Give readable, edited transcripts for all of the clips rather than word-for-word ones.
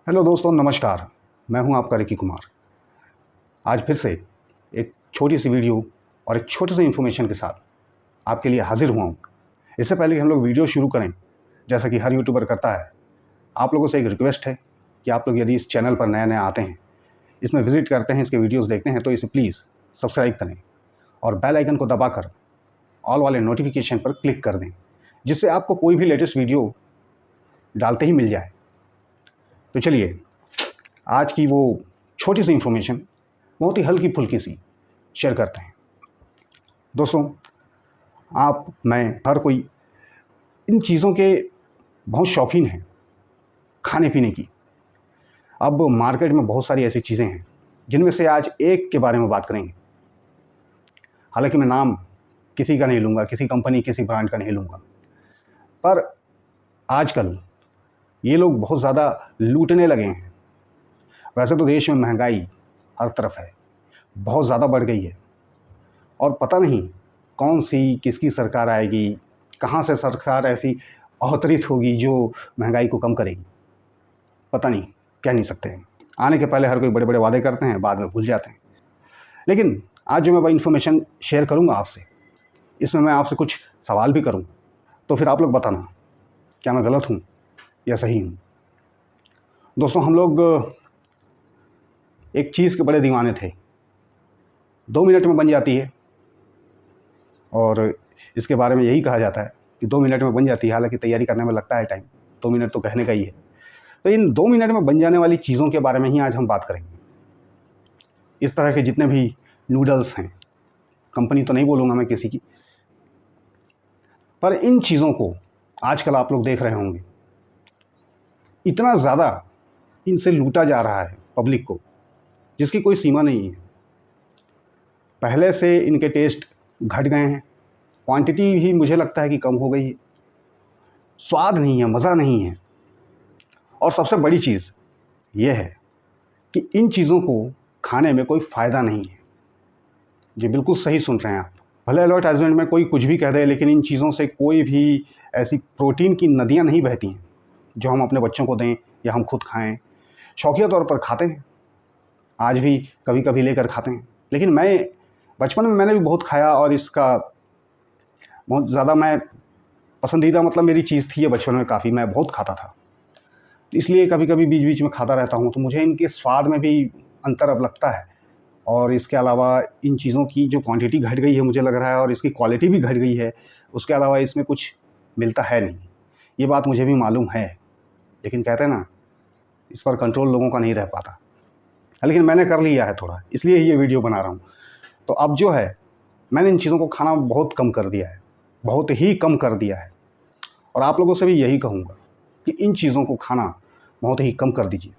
Hello दोस्तों, नमस्कार। मैं हूं आपका रिकी कुमार। आज फिर से एक छोटी सी वीडियो और एक छोटे से इन्फॉर्मेशन के साथ आपके लिए हाजिर हुआ हूं। इससे पहले कि हम लोग वीडियो शुरू करें, जैसा कि हर यूट्यूबर करता है, आप लोगों से एक रिक्वेस्ट है कि आप लोग यदि इस चैनल पर नए नए आते हैं, इसमें विजिट करते हैं, इसके वीडियोज़ देखते हैं, तो इसे प्लीज़ सब्सक्राइब करें और बेल आइकन को दबाकर ऑल वाले नोटिफिकेशन पर क्लिक कर दें, जिससे आपको कोई भी लेटेस्ट वीडियो डालते ही मिल जाए। तो चलिए, आज की वो छोटी सी इन्फॉर्मेशन बहुत ही हल्की फुल्की सी शेयर करते हैं। दोस्तों, आप, मैं, हर कोई इन चीज़ों के बहुत शौकीन हैं, खाने पीने की। अब मार्केट में बहुत सारी ऐसी चीज़ें हैं जिनमें से आज एक के बारे में बात करेंगे। हालांकि मैं नाम किसी का नहीं लूँगा, किसी कंपनी, किसी ब्रांड का नहीं लूँगा, पर आजकल ये लोग बहुत ज़्यादा लूटने लगे हैं। वैसे तो देश में महंगाई हर तरफ है, बहुत ज़्यादा बढ़ गई है, और पता नहीं कौन सी किसकी सरकार आएगी, कहाँ से सरकार ऐसी अवतरित होगी जो महंगाई को कम करेगी। पता नहीं, कह नहीं सकते हैं। आने के पहले हर कोई बड़े बड़े वादे करते हैं, बाद में भूल जाते हैं। लेकिन आज जो मैं वह इन्फॉर्मेशन शेयर करूँगा आपसे, इसमें मैं आपसे कुछ सवाल भी करूँ, तो फिर आप लोग बताना क्या मैं गलत हूँ या सही हूँ। दोस्तों, हम लोग एक चीज़ के बड़े दीवाने थे। 2 मिनट में बन जाती है, और इसके बारे में यही कहा जाता है कि 2 मिनट में बन जाती है। हालांकि तैयारी करने में लगता है टाइम, 2 मिनट तो कहने का ही है। तो इन 2 मिनट में बन जाने वाली चीज़ों के बारे में ही आज हम बात करेंगे। इस तरह के जितने भी नूडल्स हैं, कंपनी तो नहीं बोलूँगा मैं किसी की, पर इन चीज़ों को आजकल आप लोग देख रहे होंगे, इतना ज़्यादा इनसे लूटा जा रहा है पब्लिक को, जिसकी कोई सीमा नहीं है। पहले से इनके टेस्ट घट गए हैं, क्वांटिटी ही मुझे लगता है कि कम हो गई है, स्वाद नहीं है, मज़ा नहीं है, और सबसे बड़ी चीज़ यह है कि इन चीज़ों को खाने में कोई फ़ायदा नहीं है। जी, बिल्कुल सही सुन रहे हैं आप। भले एडवर्टाइजमेंट में कोई कुछ भी कह दे, लेकिन इन चीज़ों से कोई भी ऐसी प्रोटीन की नदियाँ नहीं बहती हैं जो हम अपने बच्चों को दें या हम खुद खाएँ। शौकिया तौर पर खाते हैं, आज भी कभी कभी लेकर खाते हैं, लेकिन मैं बचपन में मैंने भी बहुत खाया, और इसका बहुत ज़्यादा मैं पसंदीदा, मतलब मेरी चीज़ थी ये बचपन में, काफ़ी मैं बहुत खाता था। इसलिए कभी कभी बीच बीच में खाता रहता हूँ। तो मुझे इनके स्वाद में भी अंतर अब लगता है, और इसके अलावा इन चीज़ों की जो क्वांटिटी घट गई है मुझे लग रहा है, और इसकी क्वालिटी भी घट गई है। उसके अलावा इसमें कुछ मिलता है नहीं, ये बात मुझे भी मालूम है। लेकिन कहते हैं ना, इस पर कंट्रोल लोगों का नहीं रह पाता। लेकिन मैंने कर लिया है थोड़ा, इसलिए ये वीडियो बना रहा हूँ। तो अब जो है, मैंने इन चीज़ों को खाना बहुत कम कर दिया है, बहुत ही कम कर दिया है। और आप लोगों से भी यही कहूँगा कि इन चीज़ों को खाना बहुत ही कम कर दीजिए।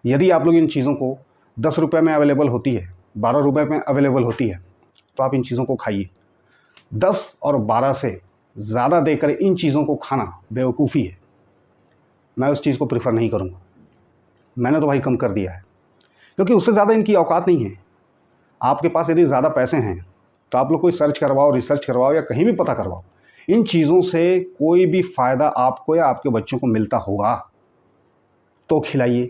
यदि आप लोग इन चीज़ों को 10 रुपये में अवेलेबल होती है, 12 रुपये में अवेलेबल होती है, तो आप इन चीज़ों को खाइए। 10 और 12 से ज़्यादा देकर इन चीज़ों को खाना बेवकूफ़ी है। मैं उस चीज़ को प्रेफर नहीं करूँगा। मैंने तो भाई कम कर दिया है, क्योंकि उससे ज़्यादा इनकी औकात नहीं है। आपके पास यदि ज़्यादा पैसे हैं तो आप लोग कोई सर्च करवाओ, रिसर्च करवाओ, या कहीं भी पता करवाओ, इन चीज़ों से कोई भी फ़ायदा आपको या आपके बच्चों को मिलता होगा तो खिलाइए।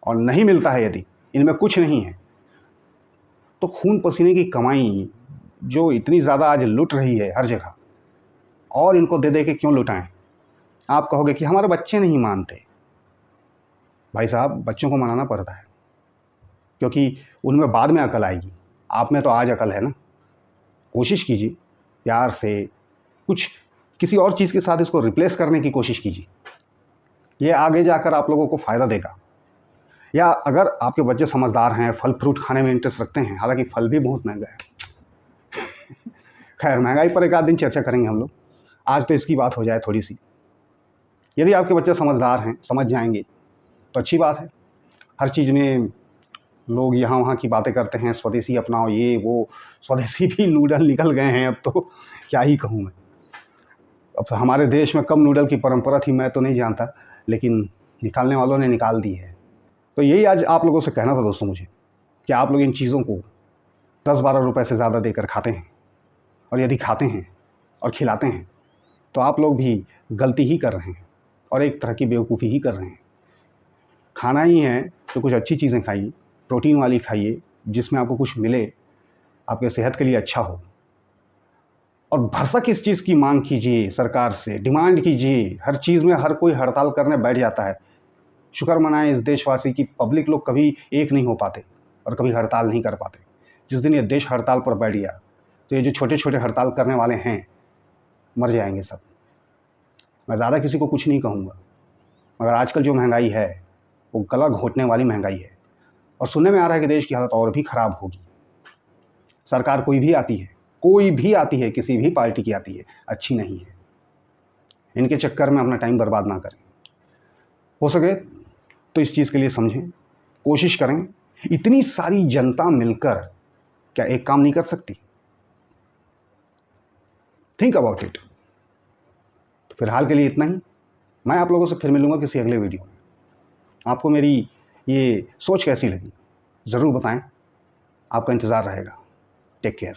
और नहीं मिलता है, यदि इनमें कुछ नहीं है, तो खून पसीने की कमाई जो इतनी ज़्यादा आज लुट रही है हर जगह, और इनको दे दे के क्यों लुटाएं। आप कहोगे कि हमारे बच्चे नहीं मानते। भाई साहब, बच्चों को मनाना पड़ता है, क्योंकि उनमें बाद में अकल आएगी। आप में तो आज अकल है ना। कोशिश कीजिए प्यार से, कुछ किसी और चीज़ के साथ इसको रिप्लेस करने की कोशिश कीजिए। ये आगे जाकर आप लोगों को फ़ायदा देगा। या अगर आपके बच्चे समझदार हैं, फल फ्रूट खाने में इंटरेस्ट रखते हैं, हालांकि फल भी बहुत महंगा है। खैर, महंगाई पर एक आध दिन चर्चा करेंगे हम लोग। आज तो इसकी बात हो जाए थोड़ी सी। यदि आपके बच्चे समझदार हैं, समझ जाएंगे, तो अच्छी बात है। हर चीज़ में लोग यहाँ वहाँ की बातें करते हैं, स्वदेशी अपनाओ, ये वो। स्वदेशी भी नूडल निकल गए हैं अब तो, क्या ही कहूँ मैं। अब हमारे देश में कब नूडल की परंपरा थी मैं तो नहीं जानता, लेकिन निकालने वालों ने निकाल दी है। तो यही आज आप लोगों से कहना था दोस्तों मुझे, कि आप लोग इन चीज़ों को 10-12 रुपए से ज़्यादा देकर खाते हैं, और यदि खाते हैं और खिलाते हैं, तो आप लोग भी गलती ही कर रहे हैं, और एक तरह की बेवकूफ़ी ही कर रहे हैं। खाना ही है तो कुछ अच्छी चीज़ें खाइए, प्रोटीन वाली खाइए, जिसमें आपको कुछ मिले, आपके सेहत के लिए अच्छा हो। और भरसक इस चीज़ की मांग कीजिए सरकार से, डिमांड कीजिए। हर चीज़ में हर कोई हड़ताल करने बैठ जाता है। शुक्र मनाएं इस देशवासी की पब्लिक लोग कभी एक नहीं हो पाते और कभी हड़ताल नहीं कर पाते। जिस दिन ये देश हड़ताल पर बैठ गया तो ये जो छोटे छोटे हड़ताल करने वाले हैं मर जाएंगे सब। मैं ज़्यादा किसी को कुछ नहीं कहूँगा, मगर आजकल जो महंगाई है वो गला घोटने वाली महंगाई है। और सुनने में आ रहा है कि देश की हालत और भी ख़राब होगी। सरकार कोई भी आती है, किसी भी पार्टी की आती है, अच्छी नहीं है। इनके चक्कर में अपना टाइम बर्बाद ना करें। हो सके तो इस चीज़ के लिए समझें, कोशिश करें। इतनी सारी जनता मिलकर क्या एक काम नहीं कर सकती? Think about it. तो फिलहाल के लिए इतना ही। मैं आप लोगों से फिर मिलूंगा किसी अगले वीडियो में। आपको मेरी ये सोच कैसी लगी ज़रूर बताएं। आपका इंतज़ार रहेगा। Take care.